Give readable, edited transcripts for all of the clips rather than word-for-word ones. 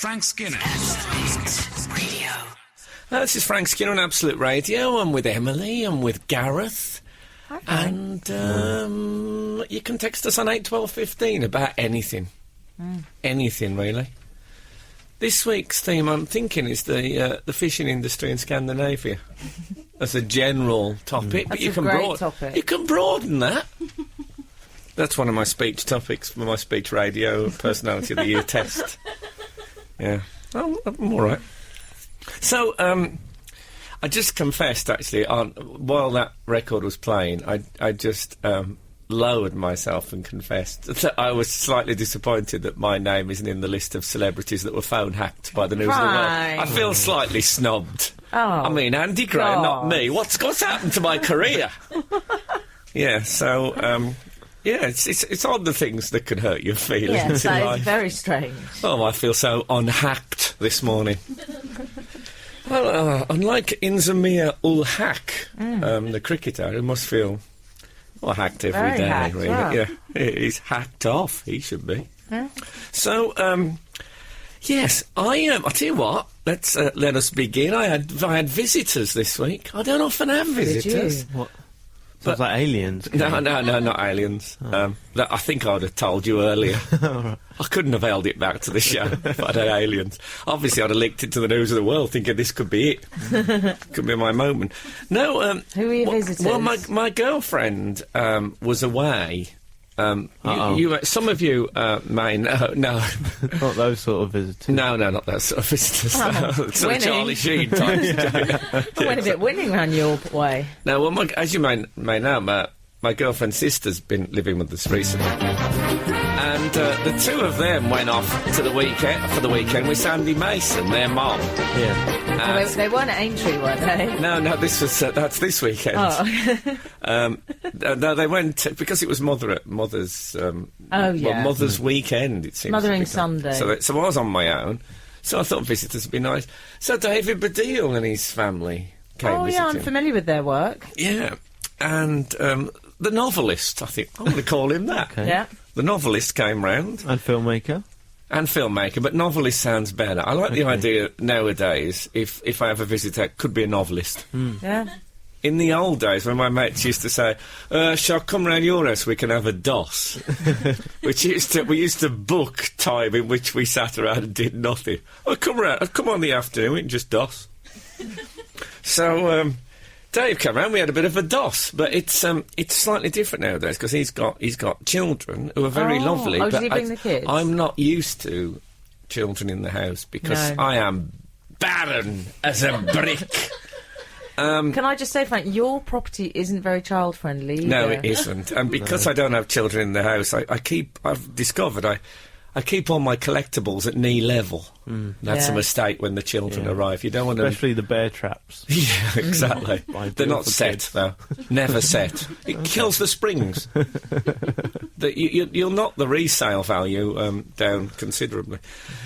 Frank Skinner. Radio. This is Frank Skinner on Absolute Radio. I'm with Emily, I'm with Gareth. Hi, and you can text us on 81215 about anything. Anything, really. This week's theme, I'm thinking, is the fishing industry in Scandinavia. As a general topic. But That's a great topic. You can broaden that. That's one of my speech topics for my speech radio personality of the year test. Yeah. I'm all right. So, I just confessed, actually, while that record was playing, I just lowered myself and confessed that I was slightly disappointed that my name isn't in the list of celebrities that were phone hacked by the News of the World. I feel slightly snobbed. Oh, I mean, Andy Gray, not me. What's happened to my career? Yeah, so, yeah, it's odd the things that can hurt your feelings in that life. is very strange. Oh, I feel so unhacked this morning. Well, unlike Inzamir ul Haq, the cricketer, who must feel hacked every Very day, hacked, really. wow. Yeah, he's hacked off. He should be. Yeah. So, yes, I tell you what. Let us begin. I had visitors this week. I don't often have visitors. Did you? What? Sounds like aliens. No, not aliens. That I think I would have told you earlier. I couldn't have held it back to the show if I'd had aliens. Obviously, I'd have linked it to the News of the World, thinking this could be it. Could be my moment. No, Who were your visitors? Well, my girlfriend was away. Some of you may know. No. Not those sort of visitors. No, not those sort of visitors. Sort of winning. Charlie Sheen types. I went a bit winning round your way. No, well, as you may know, my girlfriend's sister's been living with us recently. And the two of them went off for the weekend with Sandy Mason, their mum. Yeah. They weren't at Aintree, were they? No, that's this weekend. Oh. No, they went because it was Mother's. Mother's weekend. It seems. Mothering Sunday. So I was on my own. So I thought visitors would be nice. So David Baddiel and his family came visiting. I'm familiar with their work. Yeah, and the novelist, I think I'm going to call him that. Okay. Yeah. The novelist came round. And filmmaker. But novelist sounds better. I like the idea nowadays, if I have a visitor, it could be a novelist. Yeah. In the old days, when my mates used to say, shall I come round your house, we can have a DOS? we used to book time in which we sat around and did nothing. Oh, come on the afternoon, we can just DOS. So, Dave came round, we had a bit of a DOS, but it's slightly different nowadays, because he's got children who are very lovely. Oh, but did he bring the kids? I'm not used to children in the house, because No. I am barren as a brick. Can I just say, Frank, your property isn't very child-friendly either. No, it isn't. And because I don't have children in the house, I've discovered I keep all my collectibles at knee level. That's a mistake when the children arrive. You don't want to... Especially the bear traps. Yeah, exactly. They're not set, kids. though. Never set. It kills the springs. You'll knock the resale value down considerably.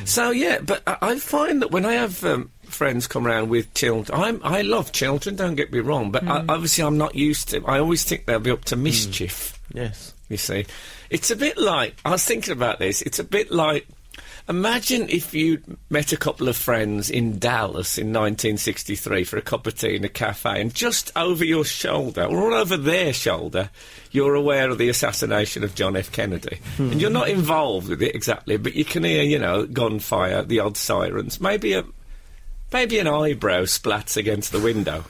So, yeah, but I find that when I have... friends come around with children. I love children, don't get me wrong, but obviously I'm not used to... I always think they'll be up to mischief. Yes. You see. It's a bit like... I was thinking about this. It's a bit like... Imagine if you met a couple of friends in Dallas in 1963 for a cup of tea in a cafe, and just over your shoulder, or all over their shoulder, you're aware of the assassination of John F. Kennedy. And you're not involved with it exactly, but you can hear, gunfire, the odd sirens, maybe an eyebrow splats against the window.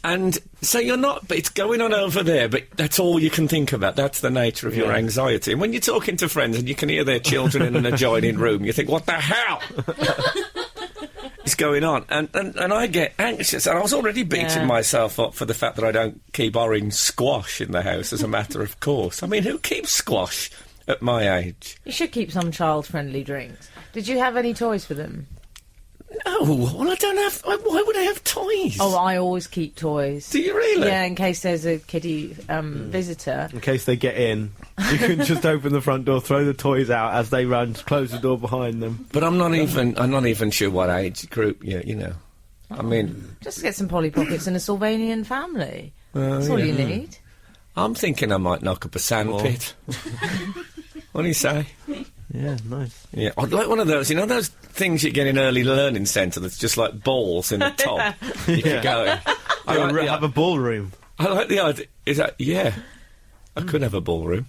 And so you're not... But it's going on over there, but that's all you can think about. That's the nature of your anxiety. And when you're talking to friends and you can hear their children in an adjoining room, you think, what the hell is going on? And I get anxious. And I was already beating myself up for the fact that I don't keep orange squash in the house as a matter of course. I mean, who keeps squash at my age? You should keep some child-friendly drinks. Did you have any toys for them? No, well, I don't have... Why would I have toys? Oh, I always keep toys. Do you really? Yeah, in case there's a kiddie visitor. In case they get in, you can just open the front door, throw the toys out as they run, close the door behind them. But I'm not even sure what age group, I mean... Just get some Polly Pockets and a Sylvanian family. That's all you need. I'm thinking I might knock up a sandpit. What do you say? Yeah, nice. Yeah, I'd like one of those, you know those things you get in early learning centre that's just like balls in the top? You Yeah. could go in. I like the- Have a ballroom. I like the idea. Is that, yeah, I could have a ballroom.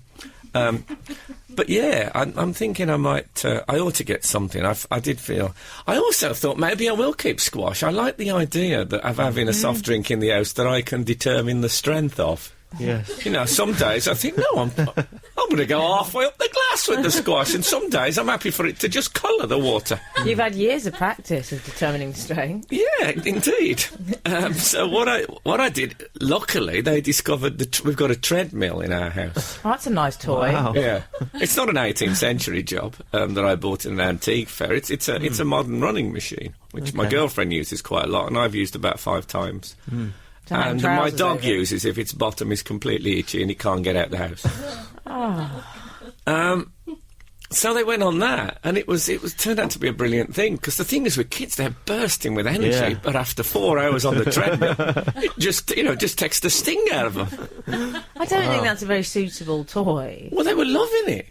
But yeah, I'm thinking I might, I ought to get something. I did feel, I also thought maybe I will keep squash. I like the idea that of having a soft drink in the house that I can determine the strength of. Yes. You know, some days I think, no, I'm going to go halfway up the glass with the squash, and some days I'm happy for it to just colour the water. You've had years of practice of determining strength. Yeah, indeed. So what I did, luckily, they discovered we've got a treadmill in our house. Oh, that's a nice toy. Wow. Yeah, it's not an 18th century job that I bought in an antique fair. It's a modern running machine, which my girlfriend uses quite a lot, and I've used about 5 times. To hang And my trousers dog over. uses if its bottom is completely itchy and he can't get out the house. So they went on that, and it was turned out to be a brilliant thing, because the thing is with kids, they're bursting with energy, Yeah. but after 4 hours on the treadmill, it just takes the sting out of them. I don't think that's a very suitable toy. Well, they were loving it.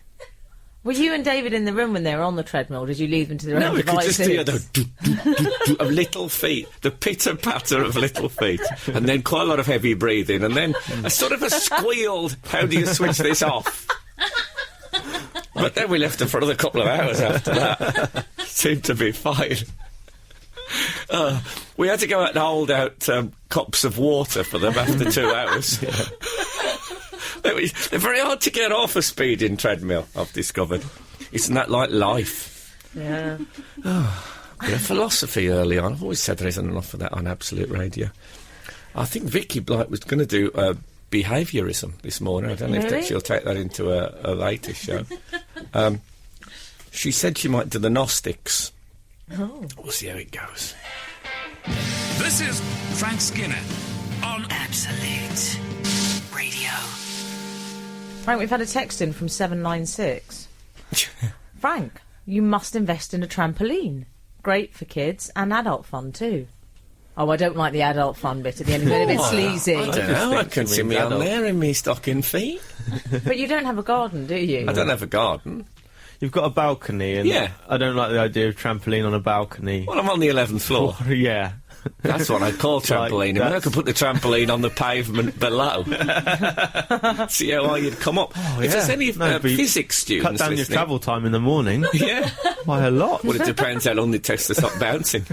Were you and David in the room when they were on the treadmill, or did you leave them to their No, own we could devices? just hear the do of little feet, the pitter-patter of little feet, and then quite a lot of heavy breathing, and then a sort of a squealed, how do you switch this off? But then we left them for another couple of hours after that. Seemed to be fine. We had to go out and hold out cups of water for them after 2 hours. They're very hard to get off a speeding treadmill, I've discovered. Isn't that like life? Yeah. Yeah, philosophy early on. I've always said there isn't enough of that on Absolute Radio. I think Vicky Blight was going to do behaviourism this morning. I don't know Really? if she'll take that into a later show. She said she might do the Gnostics. Oh. We'll see how it goes. This is Frank Skinner on Absolute Radio. Frank, we've had a text in from 796. Frank, you must invest in a trampoline. Great for kids and adult fun too. Oh, I don't like the adult fun bit at the end. It's a bit sleazy. I don't just know. I think can it see means me on adult. there in me stocking feet. But you don't have a garden, do you? I don't have a garden. You've got a balcony, and Yeah. I don't like the idea of trampoline on a balcony. Well, I'm on the 11th floor. Yeah. That's what I call trampoline. I mean, I that's- could put the trampoline on the pavement below. See how high you'd come up. If there's any No, but you physics Cut students down your listening... travel time in the morning Yeah. by a lot. Well, it depends how long the test to stop bouncing.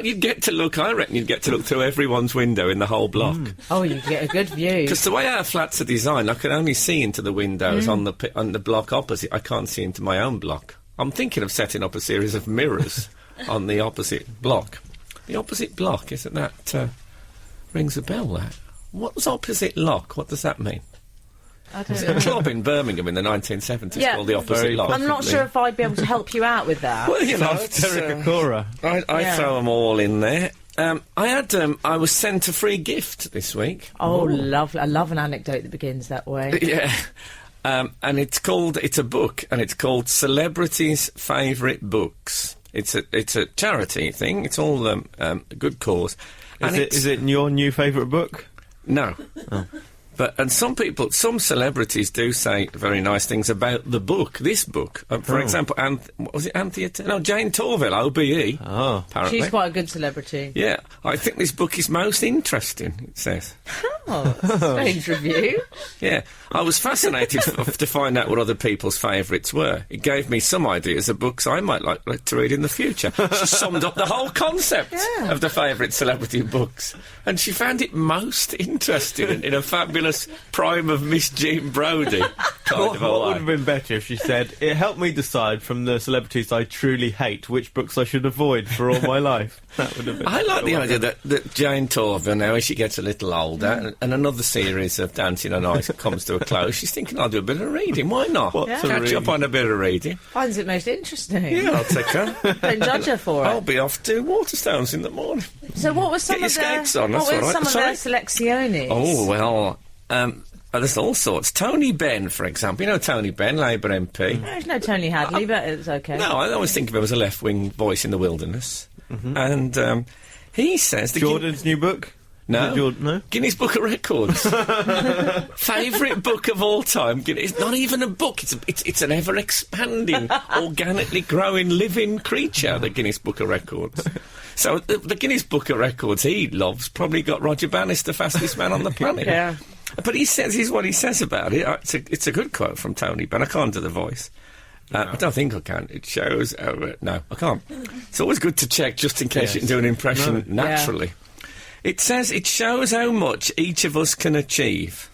You'd get to look, I reckon you'd get to look through everyone's window in the whole block. Oh, you get a good view. Because the way our flats are designed, I can only see into the windows on the block opposite. I can't see into my own block. I'm thinking of setting up a series of mirrors on the opposite block. The opposite block, isn't that... rings a bell, that. What's opposite lock? What does that mean? I don't There's know. a club in Birmingham in the 1970s Yeah. called the Opposite Very Lock. I'm not possibly. sure if I'd be able to help you out with that. Well, you know, Sounds it's, Derek Acora. I Yeah. throw them all in there. I was sent a free gift this week. Oh, lovely. I love an anecdote that begins that way. Yeah. And it's a book, and it's called Celebrities' Favourite Books. It's a charity thing. It's all a good cause. And Is it your new favourite book? No. But some celebrities do say very nice things about the book, this book. For example, what was it Anthea? No, Jane Torville, OBE. Oh. Apparently. She's quite a good celebrity. Yeah, I think this book is most interesting, it says. Oh, that's a strange review. Yeah, I was fascinated to find out what other people's favourites were. It gave me some ideas of books I might like to read in the future. She summed up the whole concept of the favourite celebrity books. And she found it most interesting in a fabulous prime of Miss Jean Brodie kind of a What way. would have been better if she said, it helped me decide from the celebrities I truly hate which books I should avoid for all my life. That would have been I like the idea that Jane Torville, now as she gets a little older, and another series of Dancing on Ice comes to a close, she's thinking, I'll do a bit of reading, why not? What's a Catch read? up on a bit of reading. Finds it most interesting. Yeah, I'll take her. Don't judge her for I'll it. be off to Waterstones in the morning. So what was some Get of your their... skates on, that's what all were right. some of their Sorry? selecciones? Oh, well, there's all sorts. Tony Benn, for example. You know Tony Benn, Labour MP? There's no Tony Hadley, but it's okay. No, I always think of him as a left-wing voice in the wilderness. And he says... Jordan's new book? No. No? Guinness Book of Records. Favourite book of all time. It's not even a book. It's an ever-expanding, organically growing, living creature, the Guinness Book of Records. So the Guinness Book of Records he loves probably got Roger Bannister fastest man on the planet. Yeah. But here's what he says about it. It's a good quote from Tony, but I can't do the voice. I don't think I can. It shows... no, I can't. It's always good to check just in case you can do an impression naturally. Yeah. It says it shows how much each of us can achieve.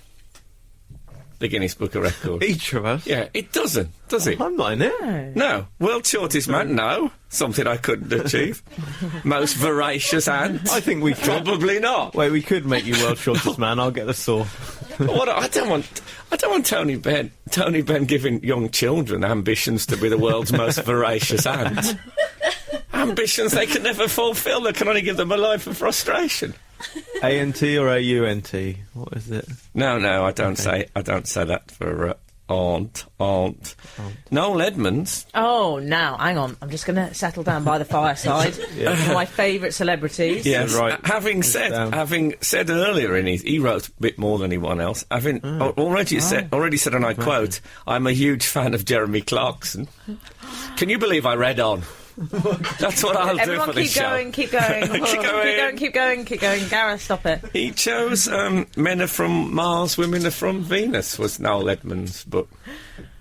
The Guinness Book of Records. Each of us? Yeah, it doesn't, does it? I'm not in it. No. World shortest man? No. Something I couldn't achieve. Most voracious ant? I think we could. Probably not. Wait, we could make you world shortest man. I'll get the saw. I don't want Tony Benn giving young children ambitions to be the world's most voracious ant. Ambitions they can never fulfil. They can only give them a life of frustration. A-N-T or A-U-N-T? What is it? No, I don't say that for aunt. Noel Edmonds. Oh, now, hang on. I'm just going to settle down by the fireside. One of my favourite celebrities. Yes, right. Having said earlier he wrote a bit more than anyone else. Already said, and I quote, "I'm a huge fan of Jeremy Clarkson." Can you believe I read on? That's what I'll do for this show. Everyone keep going. Keep going. Gareth, stop it. He chose Men Are From Mars, Women Are From Venus was Noel Edmonds' book.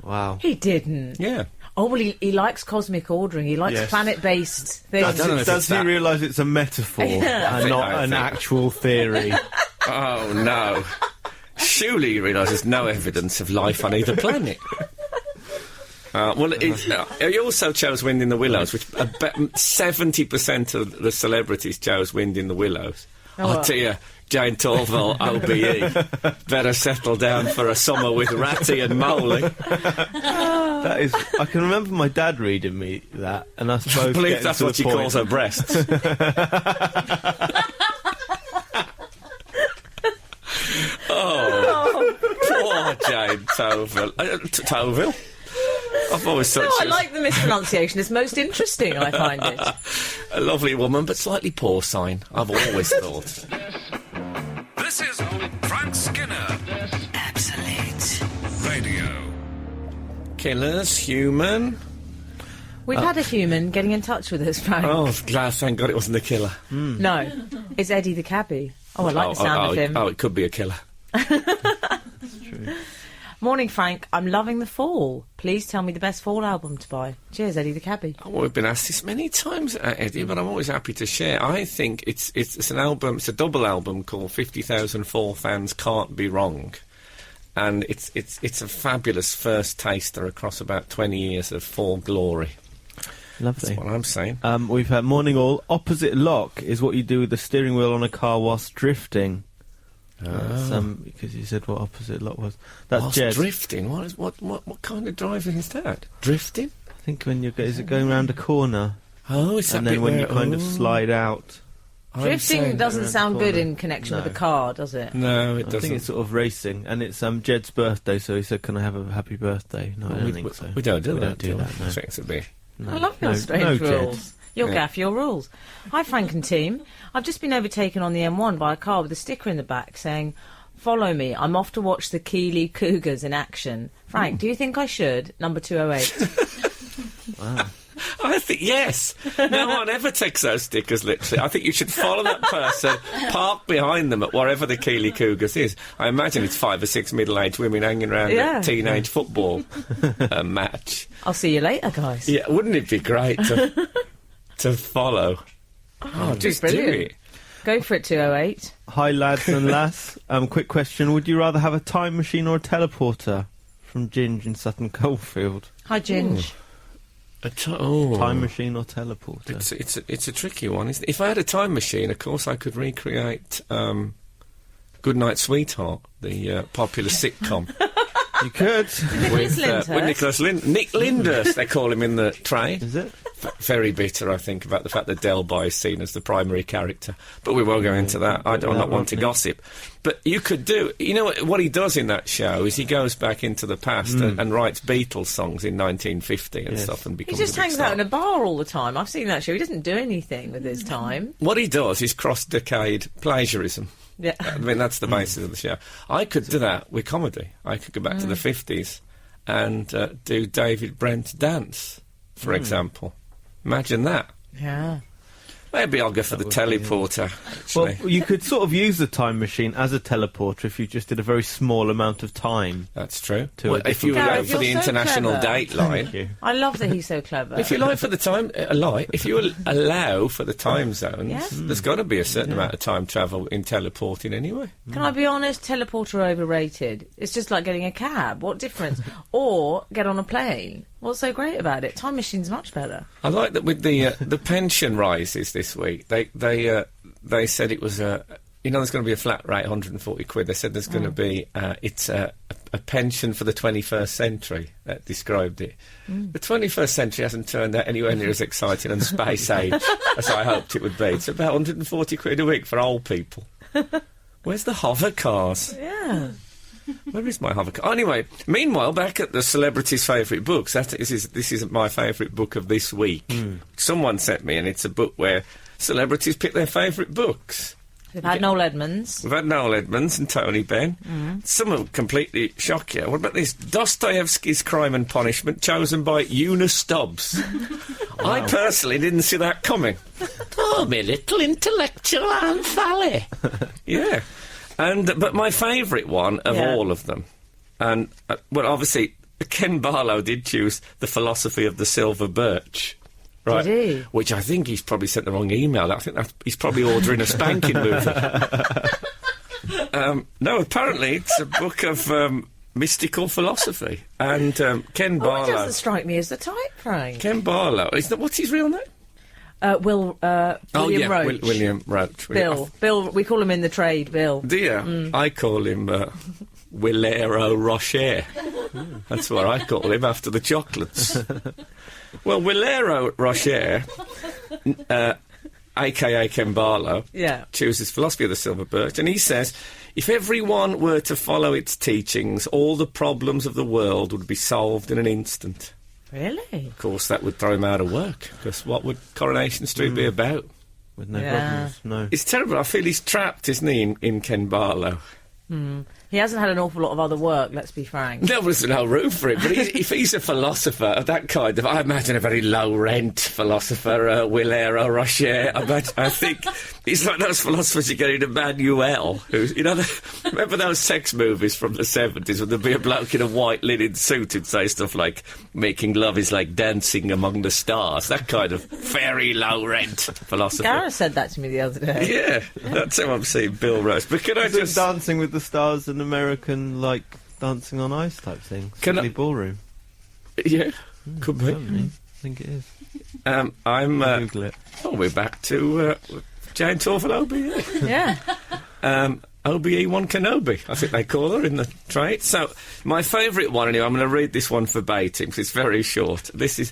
Wow. He didn't. Yeah. Oh, well, he likes cosmic ordering. He likes planet-based things. Does he realise it's a metaphor and not an actual theory? Oh, no. Surely he realises no evidence of life on either planet. He also chose Wind in the Willows, which 70% of the celebrities chose Wind in the Willows. Oh dear, Jane Torval, OBE. Better settle down for a summer with Ratty and Moley. That is... I can remember my dad reading me that, and I suppose... I believe that's what she calls her breasts. Poor Jane Torval. Toville? I've always thought I like the mispronunciation. It's most interesting, I find it. A lovely woman, but slightly porcine, I've always thought. This is Frank Skinner. Absolute Radio. Killers, human. We've had a human getting in touch with us, Frank. Oh, glad, thank God it wasn't a killer. No, it's Eddie the cabbie. Oh, I like the sound of him. Oh, it could be a killer. That's true. Morning, Frank. I'm loving the fall. Please tell me the best fall album to buy. Cheers, Eddie the cabbie. Oh, we've been asked this many times, Eddie, but I'm always happy to share. I think it's an album. It's a double album called 50,000 Fall Fans Can't Be Wrong, and it's a fabulous first taster across about 20 years of fall glory. Lovely. That's what I'm saying. We've had morning all. Opposite lock is what you do with the steering wheel on a car whilst drifting. Because you said what opposite lock was. That's whilst Jed. Drifting? What kind of driving is that? Drifting? I think when you're... Is it going round a corner? Oh, it's that and then bit when where, you kind of slide out. Drifting doesn't sound good in connection with the car, does it? No, it doesn't. I think it's sort of racing, and it's Jed's birthday, so he said, "Can I have a happy birthday?" No, I don't think so. We don't do that. Don't do that. No. I think it's a bit. No. I love your strange rules. Jed. Your gaff, your rules. Hi, Frank and team. I've just been overtaken on the M1 by a car with a sticker in the back saying, "Follow me, I'm off to watch the Keighley Cougars in action." Frank, do you think I should? Number 208. Wow. I think, yes. No one ever takes those stickers literally. I think you should follow that person, park behind them at wherever the Keighley Cougars is. I imagine it's 5 or 6 middle-aged women hanging around a teenage football match. I'll see you later, guys. Yeah, wouldn't it be great to follow? Oh, just do it. Go for it, 208. Hi, lads and lass. Quick question. Would you rather have a time machine or a teleporter? From Ginge in Sutton Coldfield. Hi, Ginge. Time machine or teleporter? It's a tricky one, isn't it? If I had a time machine, of course, I could recreate Goodnight Sweetheart, the popular sitcom. You could. with Nicholas Nick Lyndhurst, they call him in the trade. Is it? Very bitter, I think, about the fact that Delby is seen as the primary character. But we won't go into that. I do not want to gossip. But you could do... You know what he does in that show is he goes back into the past and writes Beatles songs in 1950 and stuff and becomes He just a big hangs star. out in a bar all the time. I've seen that show. He doesn't do anything with his time. What he does is cross-decade plagiarism. Yeah. I mean, that's the basis of the show. I could do that with comedy. I could go back to the 50s and do David Brent's Dance, for example. Imagine that. Yeah. Maybe I'll go for the teleporter, actually. Well, you could sort of use the time machine as a teleporter if you just did a very small amount of time. That's true. To Well, a if you were different- going for the You're so international clever. dateline... Thank you. I love that he's so clever. If you like for the time, if you allow for the time zones, there's got to be a certain amount of time travel in teleporting anyway. Can I be honest? Teleporter overrated. It's just like getting a cab. What difference? Or get on a plane. What's so great about it? Time machine's much better. I like that with the pension rises this week. They said it was there's going to be a flat rate, 140 quid. They said there's going to be it's a pension for the 21st century. That described it. The 21st century hasn't turned out anywhere near as exciting and space age as I hoped it would be. It's about 140 quid a week for old people. Where's the hover cars? Yeah. Where is my hover car? Anyway, meanwhile, back at the celebrities' favourite books, this is my favourite book of this week. Someone sent me, and it's a book where celebrities pick their favourite books. We've had Noel Edmonds. We've had Noel Edmonds and Tony Benn. Some of them completely shock you. What about this? Dostoevsky's Crime and Punishment, chosen by Eunice Stubbs. I personally didn't see that coming. Oh, me little intellectual Aunt Sally. Yeah. But my favourite one of all of them, and, well, obviously, Ken Barlow did choose The Philosophy of the Silver Birch. Right. Did he? Which I think he's probably sent the wrong email. I think he's probably ordering a spanking movie. No, apparently it's a book of mystical philosophy. And Ken Barlow... It doesn't strike me as the type, Frank. Ken Barlow... What's his real name? William Roach. William Roach. Bill, we call him in the trade, Bill. Do you? I call him Willero Rocher. That's what I call him, after the chocolates. Well, Willero Rocher, a.k.a. Ken Barlow, chooses Philosophy of the Silver Birch, and he says, if everyone were to follow its teachings, all the problems of the world would be solved in an instant. Really? Of course, that would throw him out of work, because what would Coronation Street be about? With no problems, no. It's terrible. I feel he's trapped, isn't he, in Ken Barlow? He hasn't had an awful lot of other work, let's be frank. There was no room for him, but if he's a philosopher of that kind of... I imagine a very low-rent philosopher, Willero Rocher. I think he's like those philosophers you get in Emmanuel, who's, remember those sex movies from the 70s when there'd be a bloke in a white linen suit who'd say stuff like, making love is like dancing among the stars, that kind of very low-rent philosopher. Gareth said that to me the other day. Yeah, that's how I'm seeing Bill Roast. But can I just... Dancing with the Stars, an American, like, Dancing on Ice type thing. Sydney Ballroom. Yeah, could be. Certainly. I think it is. I'm... Google it. Oh, we're back to Jane Torval OBE. Yeah. OBE1 Kenobi, I think they call her in the trade. So, my favourite one, anyway, I'm going to read this one verbatim, because it's very short. This is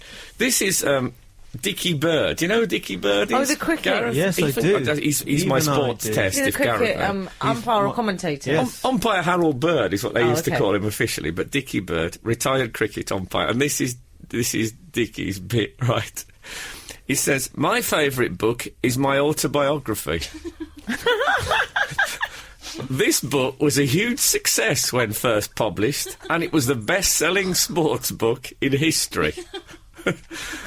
Dickie Bird. Do you know who Dickie Bird is? Oh, the cricket. Gareth? Yes, I do. He's my sports test, He's a if Gareth... cricket umpire or commentator. Yes. Umpire Harold Bird is what they used to okay. call him officially, but Dickie Bird, retired cricket umpire, and this is Dickie's bit, right? He says, my favourite book is my autobiography. This book was a huge success when first published, and it was the best-selling sports book in history.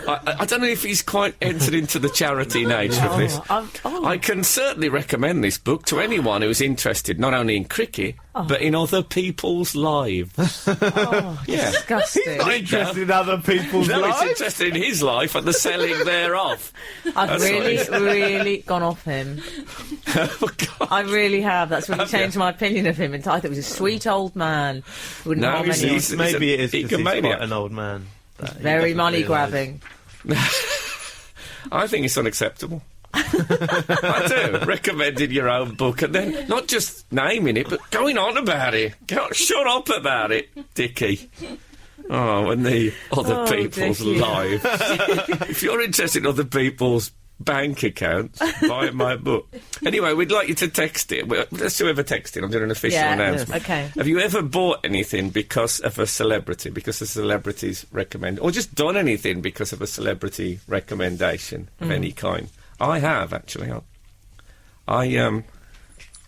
I don't know if he's quite entered into the charity nature of this. I can certainly recommend this book to anyone who's interested not only in cricket, but in other people's lives. Yeah. Disgusting. Not interested in other people's No, lives? he's interested in his life and the selling thereof. I've That's really gone off him. Oh, God. I really have. That's really changed my opinion of him. I thought he was a sweet old man who wouldn't harm anyone. he's Maybe it is a because he's egomaniac. quite an old man. Very money grabbing. I think it's unacceptable. I do. Recommending your own book and then not just naming it, but going on about it. Shut up about it, Dickie. Oh, and the other people's Dickie. lives. If you're interested in other people's bank accounts, buy my book. Anyway, we'd like you to text it. Let's do whoever texted. I'm doing an official announcement. Okay. Have you ever bought anything because of a celebrity, because a celebrity's recommend, or just done anything because of a celebrity recommendation of any kind? I have, actually. What?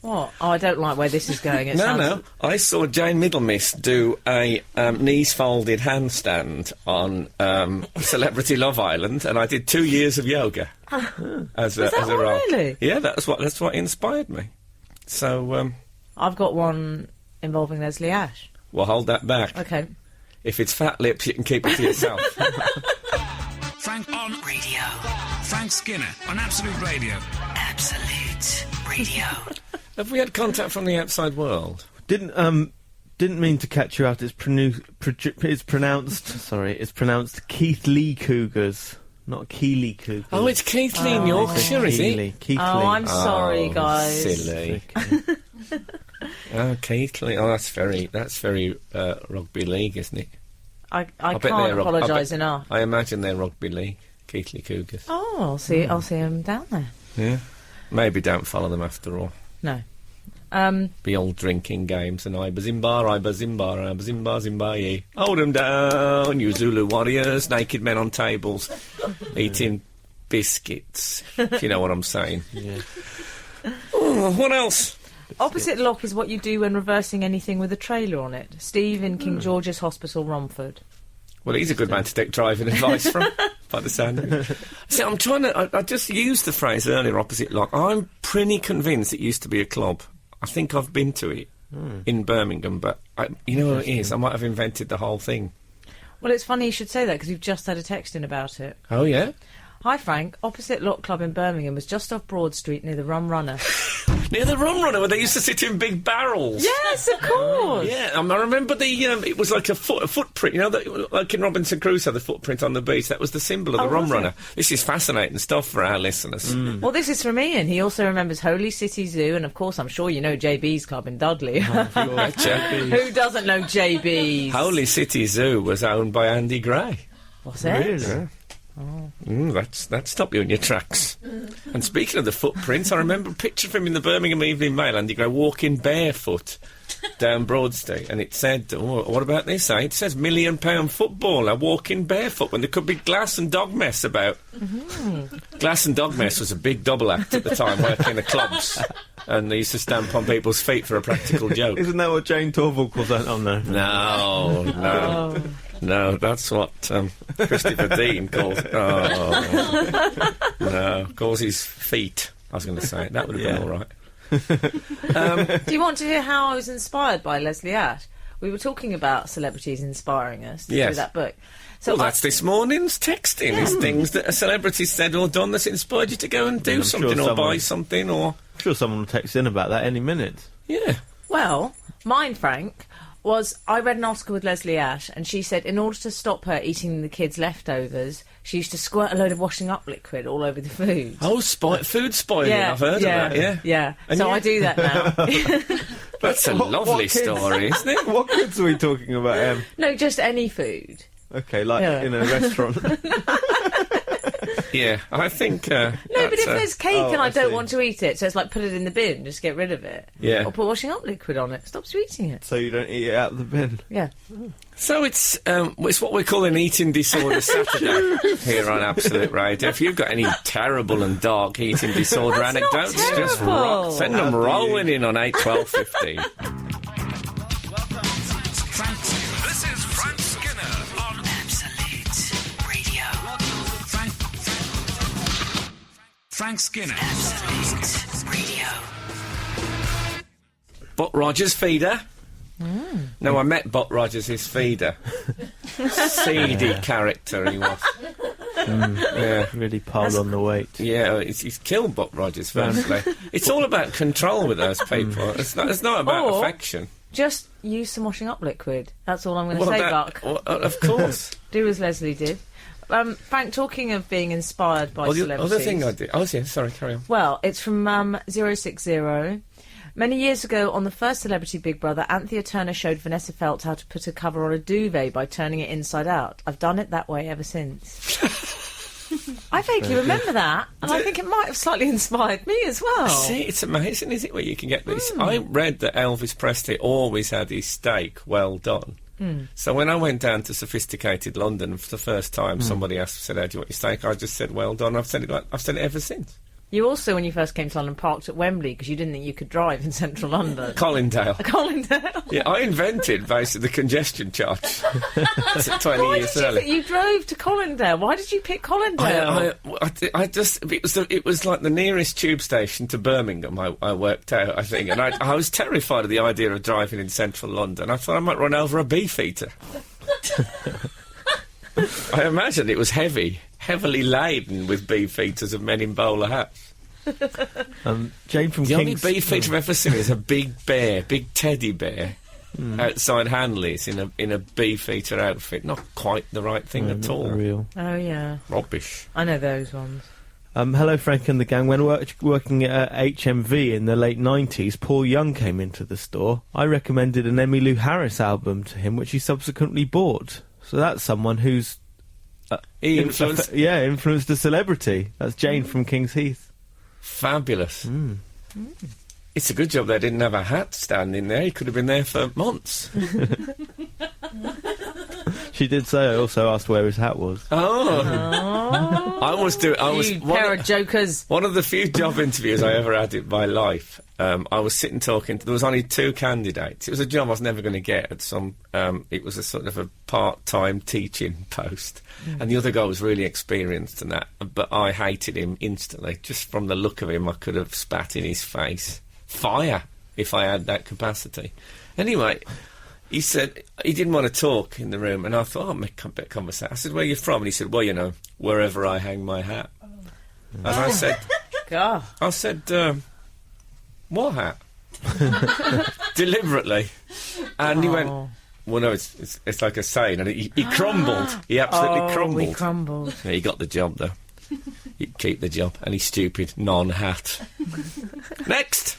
Oh, I don't like where this is going. It sounds... I saw Jane Middlemiss do a knees-folded handstand on Celebrity Love Island, and I did 2 years of yoga as a role. Really? Yeah, that's what inspired me. So, I've got one involving Leslie Ash. we'll hold that back. Okay. If it's fat lips, you can keep it to yourself. Frank on radio. Frank Skinner on Absolute Radio. Absolute Radio. Have we had contact from the outside world? Didn't mean to catch you out. It's pronounced Keith Lee Cougars, not Keeley Cougars. Oh, it's Keith Lee in Yorkshire, is it? Keith Lee. I'm sorry, guys. Silly. Oh, Keith Lee. Oh, that's very rugby league, isn't it? I bet can't they're apologise enough. I imagine they're rugby league, Keith Lee Cougars. Oh, I'll see him down there. Yeah. Maybe don't follow them after all. No. Be all drinking games and Iba Zimba, ye. Hold 'em down, you Zulu warriors, naked men on tables, eating biscuits, if you know what I'm saying. Yeah. Oh, what else? Opposite lock is what you do when reversing anything with a trailer on it. Steve in King George's Hospital, Romford. Well, he's a good man to take driving advice from, by the sound of it. See, I'm trying to... I just used the phrase earlier, opposite lock. I'm pretty convinced it used to be a club. I think I've been to it in Birmingham, but you know what it is? I might have invented the whole thing. Well, it's funny you should say that, because we've just had a text in about it. Oh, yeah? Hi, Frank. Opposite Lock Club in Birmingham was just off Broad Street near the Rum Runner. Near the Rum Runner, where they used to sit in big barrels. Yes, of course. Yeah, I remember it was like a footprint, you know, like in Robinson Crusoe, the footprint on the beach. That was the symbol of the Rum was it? Runner. This is fascinating stuff for our listeners. Well, this is from Ian. He also remembers Holy City Zoo, and of course, I'm sure you know JB's Club in Dudley. Who doesn't know JB's? Holy City Zoo was owned by Andy Gray. What's it? Really? That stopped you in your tracks. And speaking of the footprints, I remember a picture of him in the Birmingham Evening Mail, Andy Gray, walking barefoot down Broad Street, and it said, what about this, eh? It says £1 million footballer walking barefoot when there could be glass and dog mess about. Glass and dog mess was a big double act at the time, working in the clubs, and they used to stamp on people's feet for a practical joke. Isn't that what Jane Torval calls that? Oh, no. No. No, that's what Christopher Dean calls it. Oh, no, calls his feet. I was going to say it. That would have been all right. Do you want to hear how I was inspired by Leslie Ash? We were talking about celebrities inspiring us to do that book. So that's this morning's texting. Is things that a celebrity said or done that's inspired you to go and do something or buy something or... I'm sure someone will text in about that any minute. Yeah. Well, mine, Frank, was I read an article with Leslie Ash, and she said in order to stop her eating the kids' leftovers, she used to squirt a load of washing up liquid all over the food. Oh, food spoiling, I've heard of that, Yeah, so I do that now. That's a lovely story, isn't it? What kids are we talking about, No, just any food. Okay, like in a restaurant. Yeah, I think... No, but if there's cake and I don't see. want to eat it, so it's like put it in the bin, just get rid of it. Yeah. Or put washing up liquid on it, stops you eating it. So you don't eat it out of the bin? Yeah. So it's what we call an eating disorder Saturday here on Absolute Radio. If you've got any terrible and dark eating disorder That's not anecdotes, just terrible. send them rolling in on 8, 12, 15. This is Frank Skinner on Absolute Radio. Frank Skinner. Absolute Radio. Butt Rogers feeder. No, I met Butt Rogers, his feeder. Seedy character he was. Yeah, really piled on the weight. Yeah, he's killed Butt Rogers, firstly. It's all about control with those people. It's not about affection. Just use some washing up liquid. That's all I'm going to say, Buck. Of course. Do as Leslie did. Frank, talking of being inspired by Well, the celebrities... other thing I did... Oh, yeah, sorry, carry on. Well, it's from 060. Many years ago, on the first Celebrity Big Brother, Anthea Turner showed Vanessa Feltz how to put a cover on a duvet by turning it inside out. I've done it that way ever since. I vaguely remember that, and I think it might have slightly inspired me as well. See, it's amazing, is it, where you can get these... I read that Elvis Presley always had his steak well done. So when I went down to sophisticated London for the first time, somebody said, "How do you want your steak?" I just said, "Well done." I've said it ever since. You also, when you first came to London, parked at Wembley because you didn't think you could drive in central London. Colindale. Colindale. Yeah, I invented basically the congestion charge. That's 20 Why years did you early. think you drove to Colindale? Why did you pick Colindale? I just it was like the nearest tube station to Birmingham. I worked out, I think, and I was terrified of the idea of driving in central London. I thought I might run over a beefeater. I imagined it was heavily laden with beefeaters and men in bowler hats. Jane from The only King's... beefeater I've ever seen is a big teddy bear, outside Hanley's in a beefeater outfit. Not quite the right thing at all. Real. Oh, yeah. Rubbish. I know those ones. Hello, Frank and the gang. When working at HMV in the late 90s, Paul Young came into the store. I recommended an Emmylou Harris album to him, which he subsequently bought. So that's someone who's... He influenced... influenced a celebrity. That's Jane from King's Heath. Fabulous. It's a good job they didn't have a hat standing there. He could have been there for months. She did say, I also asked where his hat was. Oh. I was You pair of jokers. one of the few job interviews I ever had in my life. I was sitting talking. There was only 2 candidates. It was a job I was never going to get at some. It was a sort of a part-time teaching post, and the other guy was really experienced in that. But I hated him instantly. Just from the look of him, I could have spat in his face. Fire, if I had that capacity. Anyway. He said he didn't want to talk in the room, and I thought, I'll make a bit of conversation. I said, "Where are you from?" And he said, "Well, wherever I hang my hat." And I said, God. "What hat?" Deliberately. And he went, "Well, no, it's like a saying." And he crumbled. He absolutely crumbled. We crumbled. Yeah, he got the job, though. He'd keep the job, and he's stupid, non-hat. Next!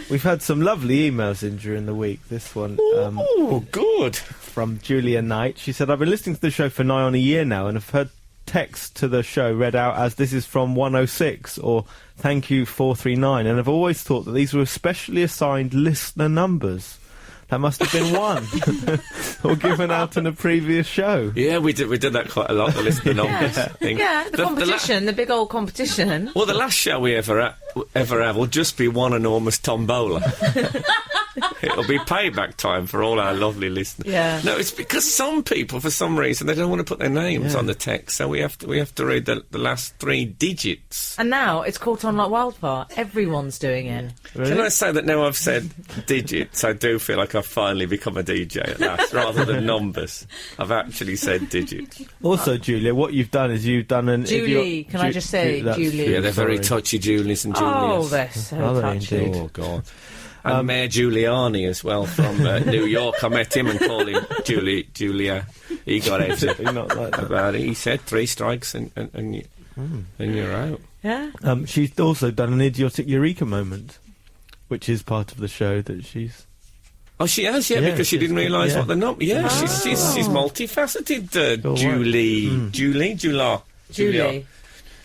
We've had some lovely emails in during the week. This one Good. from Julia Knight. She said, I've been listening to the show for nigh on a year now and have heard text to the show read out as "this is from 106" or "thank you 439", and I've always thought that these were specially assigned listener numbers. That must have been one or given out in a previous show. Yeah, we did that quite a lot, the listener numbers thing. Yeah, the competition, the big old competition. Well, the last show we ever have will just be one enormous tombola. It'll be payback time for all our lovely listeners. Yeah. No, it's because some people, for some reason, they don't want to put their names on the text, so we have to read the last 3 digits. And now it's caught on like wildfire. Everyone's doing it. Really? Can I say that now I've said digits, I do feel like I've finally become a DJ at last, rather than numbers. I've actually said digits. Also, Julia, what you've done is you've done an... Julie, can I just say Julie? Yeah, they're very touchy, Julies and Julias. Oh, they're so Are they touchy. indeed? Oh, God. And Mayor Giuliani as well from New York. I met him and called him Julia. He got everything Not like that. about it. He said 3 strikes and you're out. Yeah. She's also done an idiotic eureka moment, which is part of the show that she's... Oh, she has, Yeah, because she she's didn't realise good, what the number... Yeah, she's multifaceted, Sure Julie.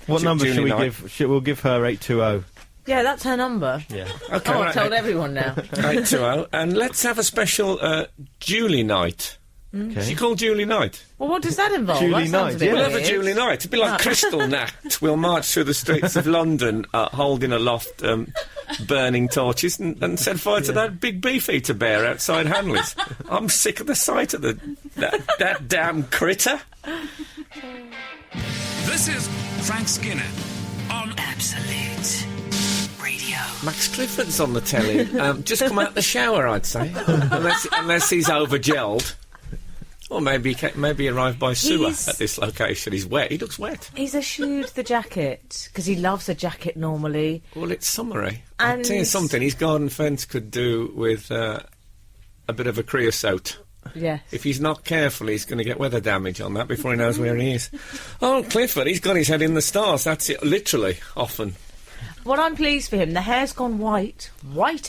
What number should Julie we Knight. give? We'll give her 820. Yeah, that's her number. Yeah. Okay, Oh, right, I've told everyone now. 820. And let's have a special Julie night. Okay. She called Julie Night. Well, what does that involve? Julie That sounds Knight, a bit yeah. We'll have a weird. Julie Night. It'd be like Crystal Night. We'll march through the streets of London holding aloft burning torches and set fire to that big beefeater bear outside Hanley's. I'm sick of the sight of that damn critter. This is Frank Skinner on Absolute Radio. Max Clifford's on the telly. Just come out the shower, I'd say. unless he's over-gelled. Or maybe he arrived by sewer He's- at this location. He's wet. He looks wet. He's eschewed the jacket, because he loves a jacket normally. Well, it's summery. I'll And- tell you something. His garden fence could do with a bit of a creosote. Yes. If he's not careful, he's going to get weather damage on that before he knows where he is. Oh, Clifford, he's got his head in the stars. That's it, literally, often. Well, I'm pleased for him. The hair's gone white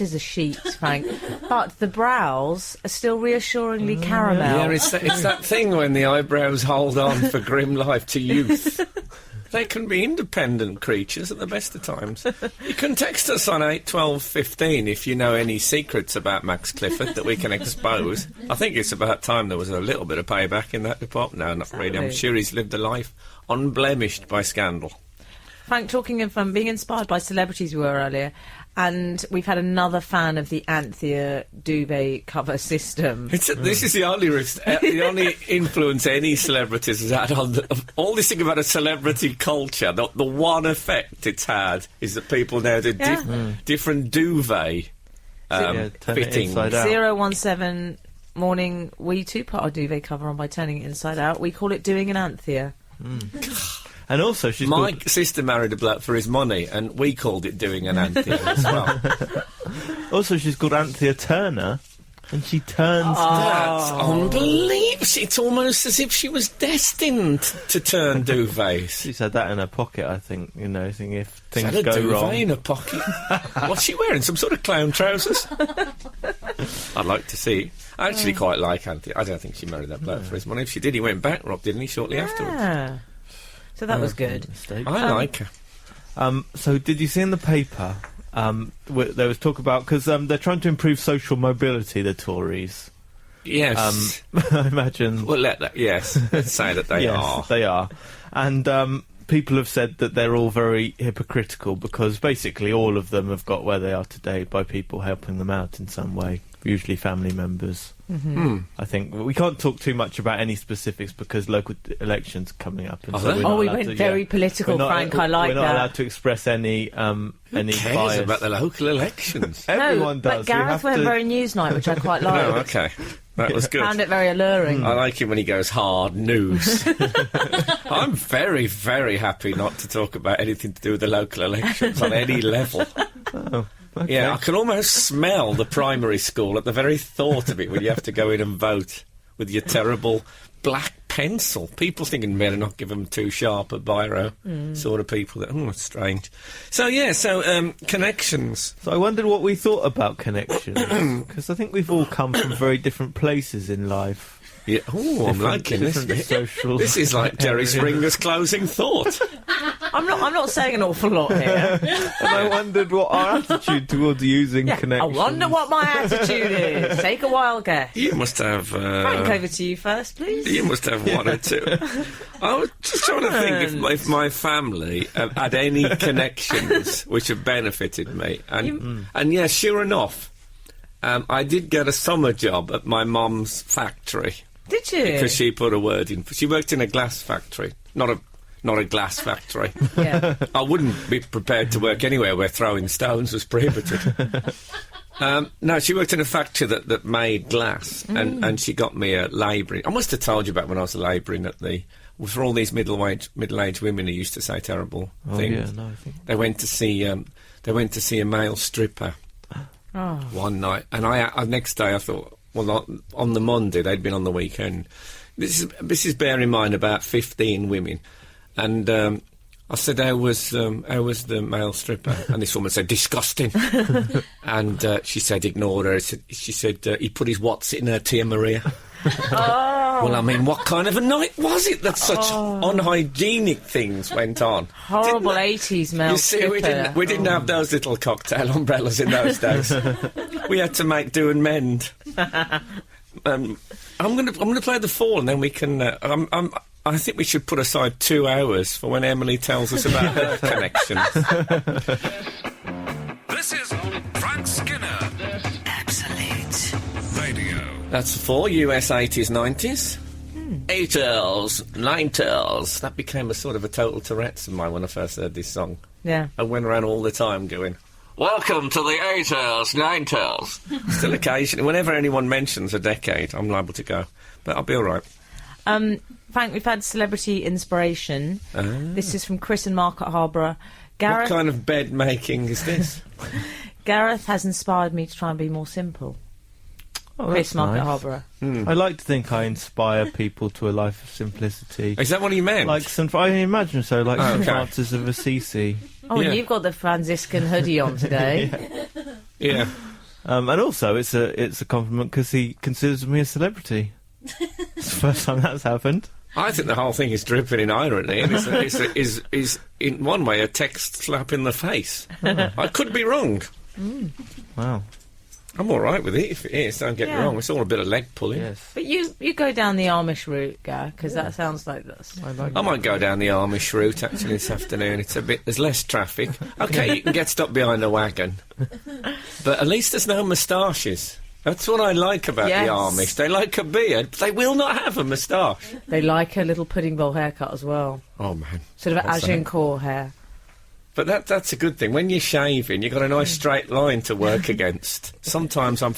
as a sheet, Frank, but the brows are still reassuringly caramel. Yeah, it's that thing when the eyebrows hold on for grim life to youth. They can be independent creatures at the best of times. You can text us on 81215 if you know any secrets about Max Clifford that we can expose. I think it's about time there was a little bit of payback in that department. No, not really. I'm sure he's lived a life unblemished by scandal. Frank, talking of being inspired by celebrities we were earlier, and we've had another fan of the Anthea duvet cover system. This is the only influence any celebrities has had on all this thing about a celebrity culture. The one effect it's had is that people now do different duvet fittings. 017 morning, we too put our duvet cover on by turning it inside out. We call it doing an Anthea. And also, my sister married a bloke for his money, and we called it doing an Anthea as well. Also, she's called Anthea Turner, and she turns... That's unbelievable. It's almost as if she was destined to turn duvets. She's had that in her pocket, I think, thinking if things go go wrong... in her pocket? What's she wearing? Some sort of clown trousers? I'd like to see. I actually quite like Anthea. I don't think she married that bloke for his money. If she did, he went bankrupt, didn't he, shortly afterwards? So that was good. I like her. So did you see in the paper, there was talk about... Because they're trying to improve social mobility, the Tories. Yes. I imagine... Well, let's say that they are. They are. And people have said that they're all very hypocritical because basically all of them have got where they are today by people helping them out in some way, usually family members. I think we can't talk too much about any specifics because local elections are coming up. And we went very political, Frank. I like that. We're not allowed to express any bias about the local elections. Everyone does. But Gareth went very Newsnight, which I quite liked. Oh, okay. That was good. Found it very alluring. I like him when he goes hard news. I'm very, very happy not to talk about anything to do with the local elections on any level. Oh. Okay. Yeah, I can almost smell the primary school at the very thought of it when you have to go in and vote with your terrible black pencil. People thinking better not give them too sharp a biro, sort of people. It's strange. So, connections. So I wondered what we thought about connections, because I think we've all come from very different places in life. Yeah. Oh, I'm liking this. This is like Jerry Springer's closing thought. I'm not saying an awful lot here. And I wondered what our attitude towards using connections. I wonder what my attitude is. Take a wild guess. You must have... Frank, over to you first, please. You must have one or two. I was just trying to think if my family had any connections which have benefited me. And yeah, sure enough, I did get a summer job at my mum's factory. Did you? Because she put a word in. She worked in a glass factory, not a glass factory. Yeah. I wouldn't be prepared to work anywhere where throwing stones was prohibited. No, she worked in a factory that made glass, and she got me a labouring. I must have told you about when I was labouring for all these middle-aged women who used to say terrible things. Yeah, no, I think they went to see a male stripper one night, and next day I thought, well, on the Monday they'd been on the weekend. This is bear in mind about 15 women, and I said, how was the male stripper? And this woman said, disgusting. And she said, ignore her. She said he put his what's in her Tia Maria. Well, I mean, what kind of a night was it that such unhygienic things went on? Horrible 80s male stripper. We didn't have those little cocktail umbrellas in those days. We had to make do and mend. I'm going to play the fall, and then we can. I think we should put aside 2 hours for when Emily tells us about her connections. This is Frank Skinner. Absolute Radio. That's the fall, US 80s, 90s. 80s, 90s. That became a sort of a total Tourette's of mine when I first heard this song. Yeah. I went around all the time going, welcome to the 80s, 90s. Still occasionally, whenever anyone mentions a decade, I'm liable to go. But I'll be all right. Frank, we've had celebrity inspiration. This is from Chris and Mark at Harborough. What kind of bed making is this? Gareth has inspired me to try and be more simple. Oh, Chris that's Market nice. Harborough. I like to think I inspire people to a life of simplicity. Is that what he meant? Like I imagine so, like St. okay. Francis of Assisi. Oh, Yeah. and you've got the Franciscan hoodie on today. Yeah. And also, it's a compliment because he considers me a celebrity. It's the first time that's happened. I think the whole thing is dripping in irony, and is in one way a text slap in the face. I could be wrong. Wow. I'm all right with it if it is. Don't get me Yeah. wrong. It's all a bit of leg pulling. Yes. But you go down the Amish route, Gar, because that sounds like this. I might go down the Amish route actually this afternoon. There's less traffic. Okay, you can get stopped behind a wagon, but at least there's no moustaches. That's what I like about Yes. the Amish. They like a beard, but they will not have a moustache. They like a little pudding bowl haircut as well. Oh man, Sort of What's Agincourt hair. but that's a good thing. When you're shaving, you've got a nice straight line to work against. Sometimes I'm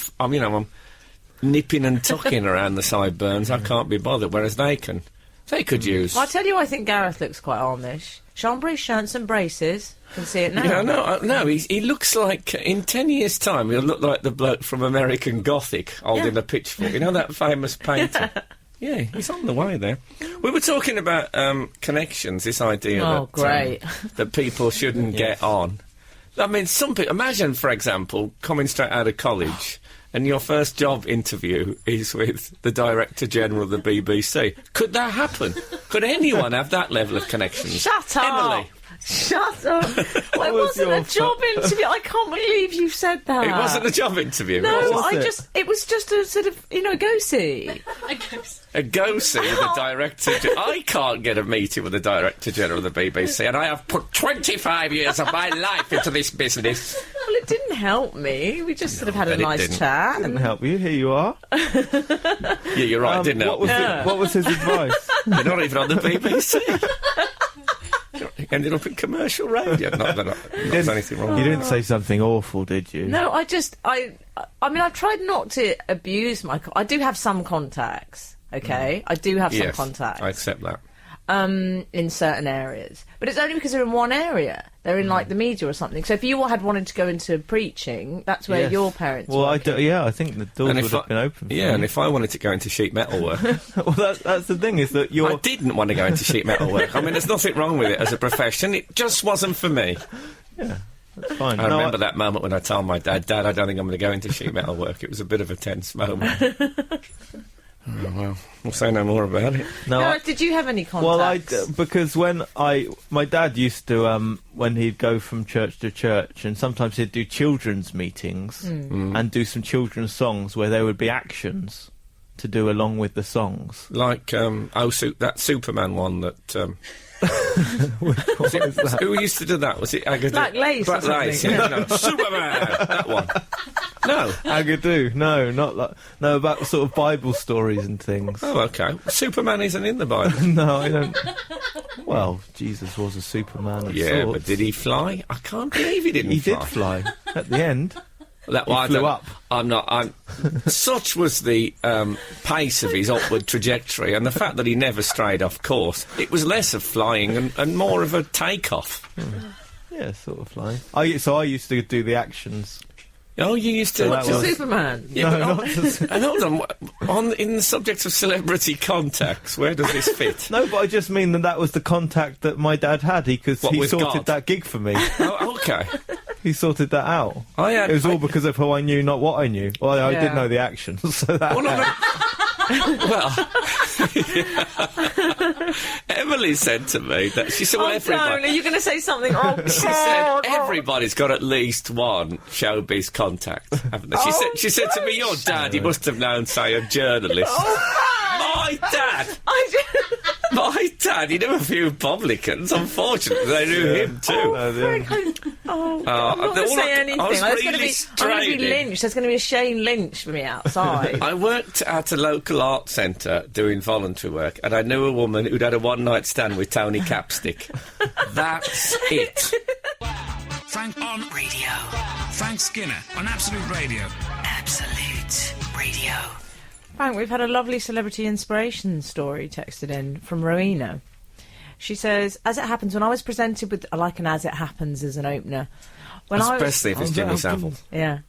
nipping and tucking around the sideburns. I can't be bothered. Whereas they could use. Well, I tell you, I think Gareth looks quite Amish. Chambray shirts and braces. Can see it now. Yeah, no, he looks like, in 10 years' time, he'll look like the bloke from American Gothic holding a pitchfork. You know that famous painter? Yeah, he's on the way there. We were talking about connections, this idea great. that people shouldn't get on. I mean, some people... Imagine, for example, coming straight out of college and your first job interview is with the Director-General of the BBC. Could that happen? Could anyone have that level of connections? Shut up! Emily. Shut up! Well, it was wasn't a your job interview. I can't believe you said that. It wasn't a job interview. No, was it? it? it was just a sort of, go-see. A go-see with the Director... I can't get a meeting with the Director-General of the BBC, and I have put 25 years of my life into this business. Well, it didn't help me. We just sort of had a bet it nice didn't. chat. Didn't help you. Here you are. Yeah, you're right, didn't help. What was his advice? You're not even on the BBC. Ended up in commercial radio. Not that there's anything wrong. You didn't say something awful, did you? No, I mean, I've tried not to abuse I do have some contacts, okay? I do have some Yes, contacts. I accept that. In certain areas. But it's only because they're in one area. They're in, like, the media or something. So if you had wanted to go into preaching, that's where Yes. your parents Well, were. I think the doors would have been open for Yeah, you. and if I wanted to go into sheet metal work, Well, that's the thing, is that I you're... didn't want to go into sheet metal work. I mean, there's nothing wrong with it as a profession. It just wasn't for me. That's fine. I remember that moment when I told my dad, I don't think I'm going to go into sheet metal work. It was a bit of a tense moment. Oh, well, we'll say no more about it. No, Gareth, did you have any well, contacts? because my dad used to, when he'd go from church to church, and sometimes he'd do children's meetings and do some children's songs where there would be actions to do along with the songs. Like, that Superman one that... Who used to do that? Was it Agadoo? Black Lace or Black Lace, something. yeah. No, Superman! That one. No. Agadoo, no, not like... No, about sort of Bible stories and things. Oh, okay. Superman isn't in the Bible. No, I don't... Well, Jesus was a Superman of Yeah, sorts. but did he fly? I can't believe he didn't He fly. did fly at the end. He flew up. Such was the pace of his upward trajectory, and the fact that he never strayed off course. It was less of flying and more of a takeoff. Yeah, sort of flying. I used to do the actions. Oh, you used to. So that was- Superman. Yeah, No, but not just... and hold on, in the subject of celebrity contacts, where does this fit? No, but I just mean that was the contact that my dad had, because What, he with sorted God? that gig for me. Oh, okay. He sorted that out. It was all because of who I knew, not what I knew. Well, I Yeah. did know the actions, so that... Well, Emily said to me that she said, well, Oh, everybody... don't. Are you going to say something? Oh, She said everybody's got at least one showbiz contact, haven't they? She said to me, your dad, you must have known, say, a journalist. My dad! My dad, he knew a few publicans. Unfortunately, they knew him too. I'm not going to say anything. I was I'm really going to be straining. lynched. There's going to be a Shane Lynch for me outside. I worked at a local art centre doing voluntary work, and I knew a woman who'd had a one-night stand with Tony Capstick. That's it. Frank on radio. Frank Skinner on Absolute Radio. Absolute Radio. Frank, we've had a lovely celebrity inspiration story texted in from Rowena. She says, as it happens, when I was presented with, I like an as it happens as an opener, Especially if it's Jimmy Savile. Yeah.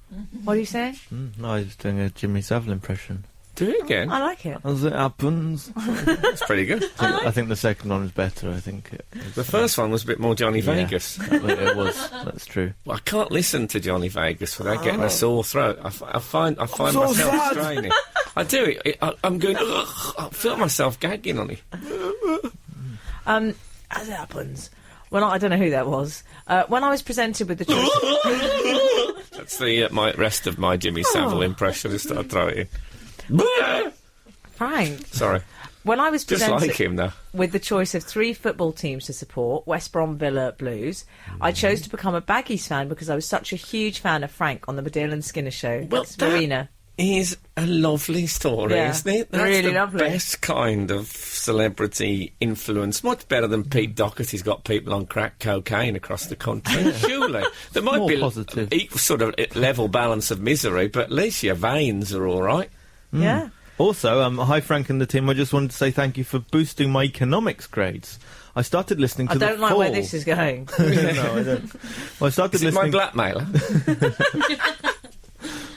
What are you saying? No, I was doing a Jimmy Savile impression. Do it again. I like it. As it happens. It's pretty good. I think the second one was better. I think The first one was a bit more Johnny Vegas. It was. That's true. Well, I can't listen to Johnny Vegas without getting a sore throat. I find myself straining. I do. I'm going. I feel myself gagging on it. As it happens. I don't know who that was. When I was presented with the choice... That's the rest of my Jimmy Savile impression. I start throwing it in. Frank. Sorry. When I was Just presented like him, though. with the choice of 3 football teams to support, West Brom, Villa, Blues, I chose to become a Baggies fan because I was such a huge fan of Frank on the Baddiel and Skinner show. Well, That's Marina. Is a lovely story, Yeah, isn't it? That's really the lovely. best kind of celebrity influence. Much better than Pete Doherty's got people on crack cocaine across the country. Surely there might More be positive. equal sort of level balance of misery, but at least your veins are all right. Yeah. Also, hi Frank and the team. I just wanted to say thank you for boosting my economics grades. I started listening to I the don't like Fall. where this is going. No, I don't. Well, I started Is it my listening. blackmailer?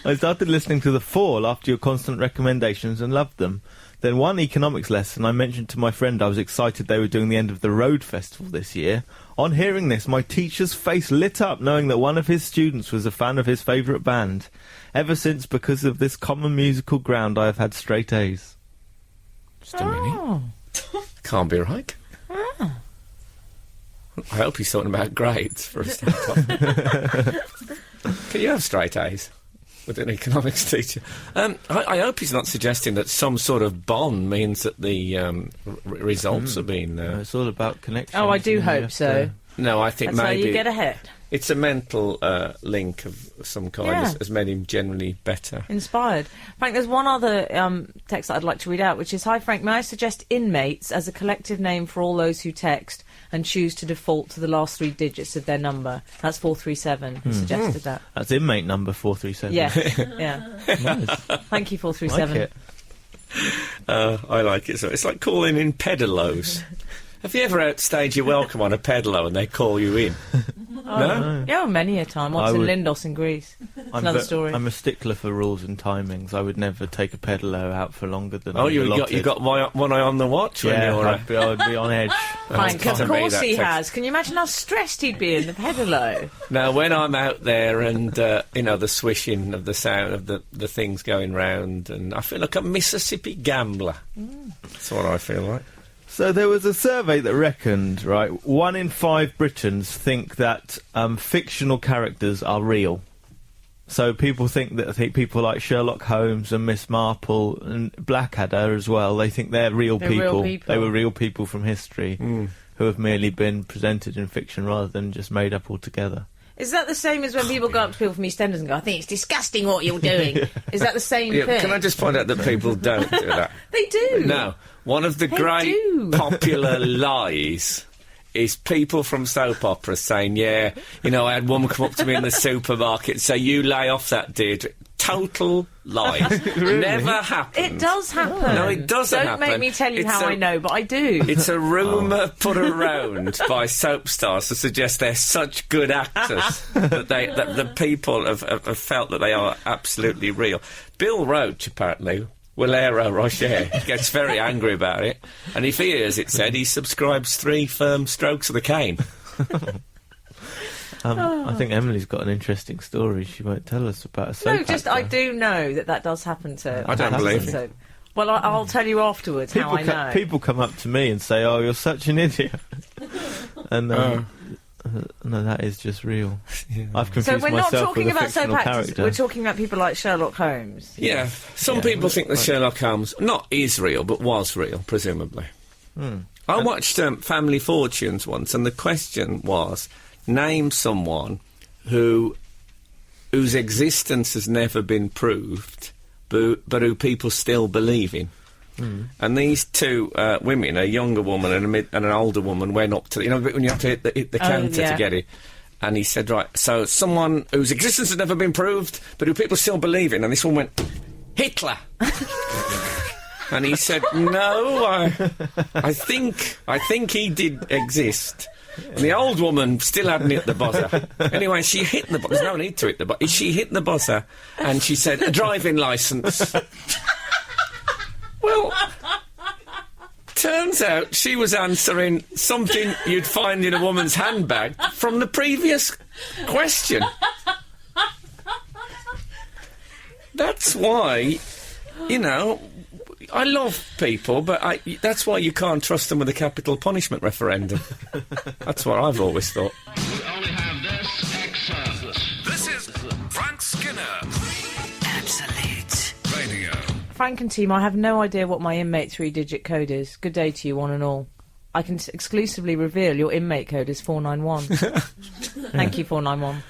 I started listening to The Fall after your constant recommendations and loved them. Then one economics lesson I mentioned to my friend I was excited they were doing the end of the Road Festival this year. On hearing this, my teacher's face lit up knowing that one of his students was a fan of his favourite band. Ever since, because of this common musical ground, I have had straight A's. Just a minute. Oh. Can't be right. I hope he's talking about grades for a start. Can you have straight A's with an economics teacher? I hope he's not suggesting that some sort of bond means that the results are being... It's all about connection. Oh, I do hope so. No, I think That's how maybe you get ahead. it's a mental link of some kind Yeah. has made him generally better. Inspired. Frank, there's one other text that I'd like to read out, which is, Hi Frank, may I suggest inmates as a collective name for all those who text and choose to default to the last 3 digits of their number? That's 437 who suggested that. That's inmate number 437. Yeah, yeah. Nice. Thank you, Like 437. it. I like it. So it's like calling in pedalos. Have you ever outstayed your welcome on a pedalo and they call you in? No? Yeah, many a time. Once I in would- Lindos in Greece. Another story. I'm a stickler for rules and timings. I would never take a pedalo out for longer than Oh, I'm you allotted. got one eye on the watch when Yeah, you're... I'd be on edge. Frank, That's of to me, course that he text. has. Can you imagine how stressed he'd be in the pedalo? Now, when I'm out there and, the swishing of the sound of the things going round, and I feel like a Mississippi gambler. That's what I feel like. So there was a survey that reckoned, right, 1 in 5 Britons think that fictional characters are real. So people think people like Sherlock Holmes and Miss Marple and Blackadder as well, they think they're real They're people. real people. They were real people from history who have merely been presented in fiction rather than just made up altogether. Is that the same as when people go up to people from EastEnders and go, I think it's disgusting what you're doing? Is that the same Yeah, thing? can I just point out that people don't do that? They do. No. One of the They great do. popular lies is people from soap operas saying, I had a woman come up to me in the supermarket and say, you lay off that, Deirdre. Total lie. Never happened. It does happen. No, it doesn't Don't happen. make me tell you It's how a- I know, but I do. It's a rumour put around by soap stars to suggest they're such good actors that the people have felt that they are absolutely real. Bill Roach, apparently, Walero Rocher, gets very angry about it, and if he hears it said, he subscribes 3 firm strokes of the cane. I think Emily's got an interesting story she won't tell us about a soap No, just actor. I do know that does happen to. I don't actors believe and it. soap. Well, I'll tell you afterwards how I know. People come up to me and say, "Oh, you're such an idiot," and no, that is just real. I've confused So we're not myself talking with a about soap fictional actors. character. We're talking about people like Sherlock Holmes. Yeah, some people think that Sherlock Holmes not is real, but was real, presumably. I watched Family Fortunes once, and the question was, name someone whose existence has never been proved, but who people still believe in. And these 2 women, a younger woman and an older woman, went up to when you have to hit the counter yeah. to get it. And he said, right, so someone whose existence has never been proved, but who people still believe in. And this one went, Hitler. And he said, no, I think he did exist, And the old woman still hadn't hit the buzzer. Anyway, she hit the buzzer. There's no need to hit the buzzer. She hit the buzzer and she said, a driving licence. Well, turns out she was answering something you'd find in a woman's handbag from the previous question. That's why, you know, I love people, but that's why you can't trust them with a capital punishment referendum. That's what I've always thought. We only have this excerpt. This is Frank Skinner. Absolute Radio. Frank and team, I have no idea what my inmate 3-digit code is. Good day to you, one and all. I can exclusively reveal your inmate code is 491. Thank you, 491.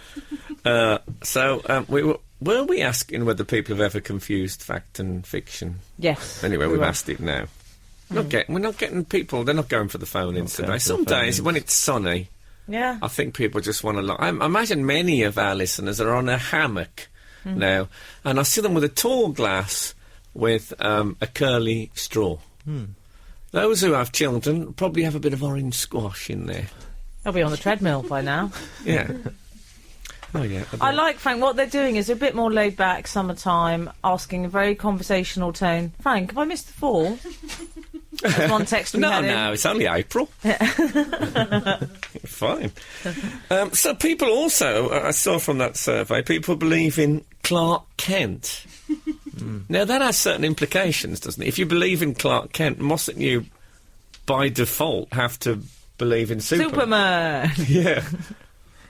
Were we asking whether people have ever confused fact and fiction? Yes. Anyway, we we've were. asked it now. We're not getting people, they're not going for the phone-ins today. Some days, when it's sunny, Yeah. I think people just want to... I imagine many of our listeners are on a hammock now, and I see them with a tall glass with a curly straw. Those who have children probably have a bit of orange squash in there. They'll be on the treadmill by now. Yeah. Oh, yeah. I like, Frank, what they're doing is a bit more laid back, summertime, asking a very conversational tone. Frank, have I missed the fall? That's one text we had in. No, it's only April. Fine. So people also, I saw from that survey, people believe in Clark Kent. Now, that has certain implications, doesn't it? If you believe in Clark Kent, mustn't you, by default, have to believe in Superman? Yeah.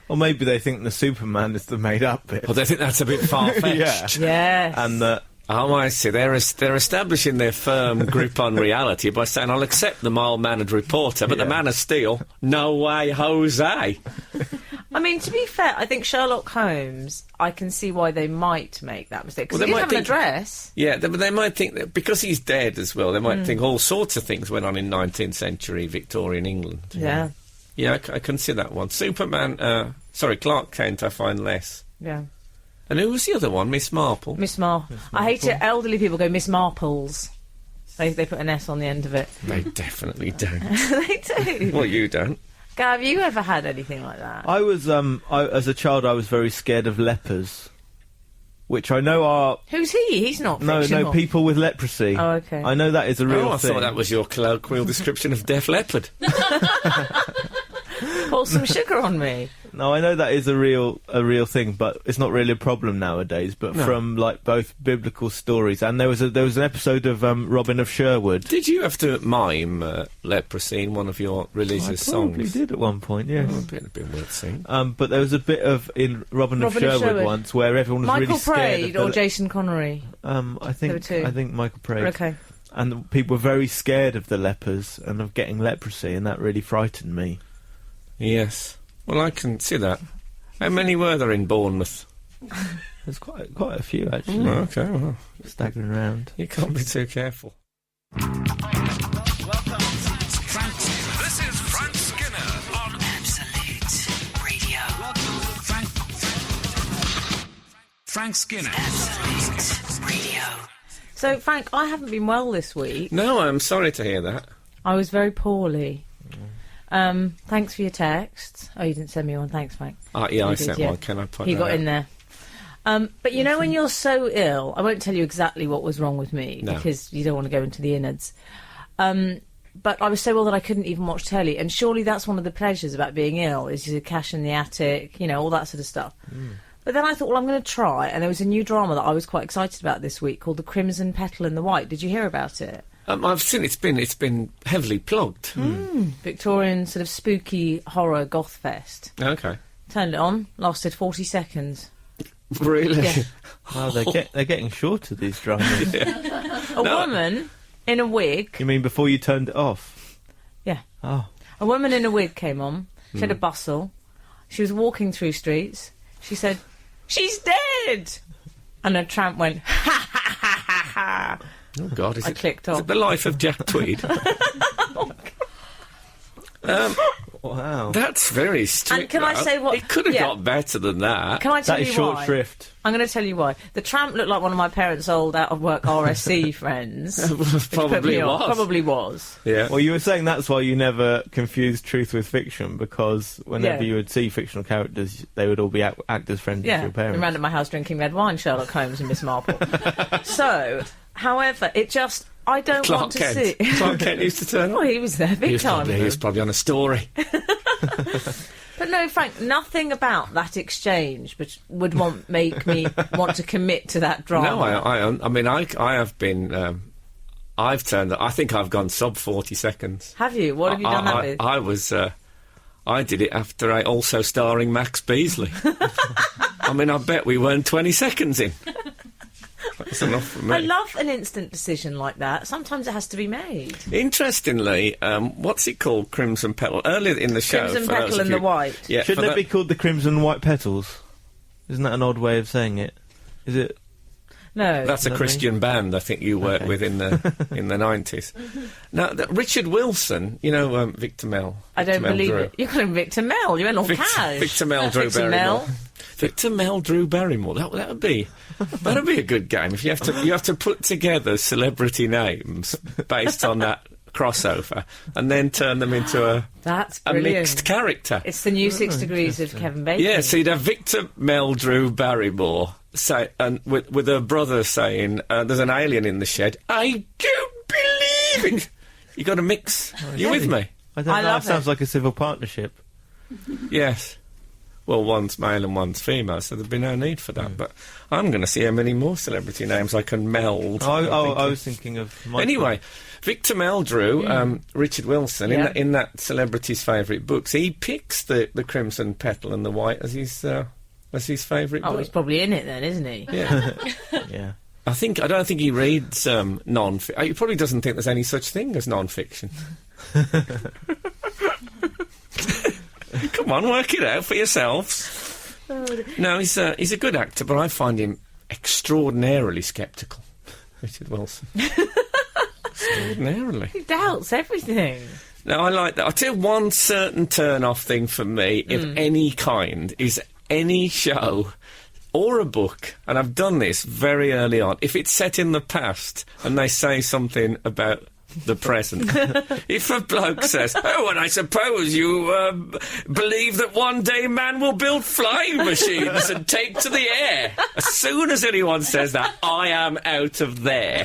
Or maybe they think the Superman is the made-up bit. Well, they think that's a bit far-fetched. Yeah. Yes. And Oh, I see. They're establishing their firm grip on reality by saying, I'll accept the mild-mannered reporter, but the Man of Steel, no way, Jose. I mean, to be fair, I think Sherlock Holmes, I can see why they might make that mistake. Because Well, he they didn't might have an address. Yeah, but they might think that because he's dead as well, they might think all sorts of things went on in 19th century Victorian England. Yeah. Yeah, I can see that one. Superman, Clark Kent, I find less. Yeah. And who was the other one? Miss Marple? Miss Marple. I hate it. Elderly people go Miss Marples. They put an S on the end of it. They definitely don't. They do. Well, you don't. Gav, have you ever had anything like that? I was, as a child, I was very scared of lepers, which I know are... Who's he? He's not No, fictional. people with leprosy. Oh, okay. I know that is a real I thing. thought that was your colloquial description of Def Leppard. Pour some sugar on me. No, I know that is a real thing, but it's not really a problem nowadays. But from like both biblical stories, and there was an episode of Robin of Sherwood. Did you have to mime leprosy in one of your religious I probably songs? did at one point, yes. Oh, a bit worth seeing. But there was a bit of in Robin of Sherwood once where everyone was Michael really scared. Praed or Jason Connery? I think There were two. I think Michael Praed. Okay. And people were very scared of the lepers and of getting leprosy, and that really frightened me. Yes. Well, I can see that. How many were there in Bournemouth? There's quite a few actually. Okay, well, Staggering around. you can't be too careful. This is Frank Skinner on Absolute Radio. Frank Skinner. Absolute Radio. So, Frank, I haven't been well this week. No, I'm sorry to hear that. I was very poorly. Thanks for your text. Oh, you didn't send me one. Thanks, Frank. Yeah, You I did, sent yeah. one. Can I put He that got out? in there. But you know when you're so ill, I won't tell you exactly what was wrong with me No. because you don't want to go into the innards. But I was so ill that I couldn't even watch telly, and surely that's one of the pleasures about being ill is your cash in the attic, you know, all that sort of stuff. But then I thought, well, I'm going to try, and there was a new drama that I was quite excited about this week called The Crimson Petal and the White. Did you hear about it? I've seen it's been heavily plugged. Victorian sort of spooky horror goth fest. Okay. Turned it on, lasted 40 seconds. Really? Yeah. Wow, they're getting shorter, these dramas. A woman in a wig. You mean before you turned it off? Yeah. Oh. A woman in a wig came on. She had a bustle. She was walking through streets. She said, "She's dead!" And a tramp went, "Ha ha ha ha ha." Oh, God, is I it, clicked is off. it the life of Jack Tweed? Wow. That's very strict. And can I say what- It could have yeah. got better than that. Can I tell That is you short why? shrift. I'm going to tell you why. The tramp looked like one of my parents' old out-of-work RSC friends. which put Probably me off. was. Probably was. Yeah. Well, you were saying that's why you never confused truth with fiction, because whenever Yeah. you would see fictional characters, they would all be actors friends with Yeah, your parents. and round at my house drinking red wine, Sherlock Holmes and Miss Marple. So, however, it just... I don't Clark want to Kent. see... Clark Kent used to turn Oh, up. he was there big time. He was probably on a story. But no, Frank, nothing about that exchange which would make me want to commit to that drama. No, I mean, I have been. I've turned. I think I've gone sub 40 seconds. Have you? What have you done that with? I was. I did it after also starring Max Beasley. I mean, I bet we weren't 20 seconds in. That's enough for me. I love an instant decision like that. Sometimes it has to be made. Interestingly, what's it called? Crimson Petal. Earlier in the show, Crimson for those Petal of and you- the White. Yeah, Shouldn't for it be called the Crimson White Petals? Isn't that an odd way of saying it? Is it? No. That's a Nothing. Christian band I think you worked with in the 90s. Now, Richard Wilson, you know Victor Mel. I don't Victor Mel believe Drew. it. You're calling Victor Mel. You went all cash. Victor Mel Drew Victor Barrymore. Mel. Victor Mel Drew Barrymore. That'd be a good game if you have to put together celebrity names based on that crossover and then turn them into a That's brilliant. mixed character. It's the new 6 Degrees of Kevin Bacon. Yeah, so you'd have Victor Mel Drew Barrymore say, and with her brother saying, "There's an alien in the shed." I don't believe it. You got to mix. You with me? I don't I know. love That sounds it. like a civil partnership. Yes. Well, one's male and one's female, so there'd be no need for that. But I'm going to see how many more celebrity names I can meld. I was thinking of Michael. Anyway, Victor Meldrew, Richard Wilson, Yeah. in that celebrity's favourite books, he picks the Crimson Petal and the White as his favourite Oh, book. he's probably in it then, isn't he? Yeah. Yeah. I don't think he reads non-fiction. He probably doesn't think there's any such thing as non-fiction. Come on, work it out for yourselves. No, he's a good actor, but I find him extraordinarily sceptical. Richard Wilson. Extraordinarily. He doubts everything. No, I like that. I'll tell you one certain turn-off thing for me, if any kind, is any show or a book, and I've done this very early on, if it's set in the past and they say something about the present. If a bloke says, "Oh, and I suppose you believe that one day man will build flying machines and take to the air," as soon as anyone says that, I am out of there.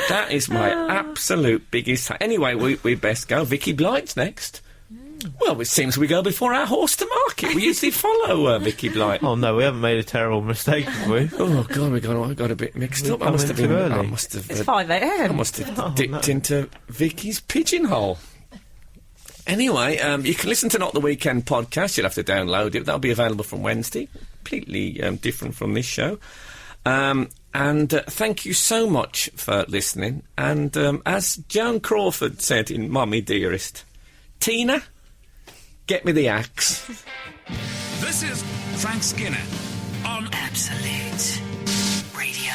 That is my absolute biggest... Anyway, we best go. Vicky Blight's next. Well, it seems we go before our horse to market. We usually follow Vicky Blight. Oh no, we haven't made a terrible mistake, have we? Oh, God, I got a bit mixed up. I come must in have too been... early. I must have... It's 5 a.m. I must have dipped into Vicky's pigeonhole. Anyway, you can listen to Not the Weekend podcast. You'll have to download it. That'll be available from Wednesday. Completely different from this show. And thank you so much for listening. And as Joan Crawford said in Mummy Dearest, Tina, get me the axe. This is Frank Skinner on Absolute Radio.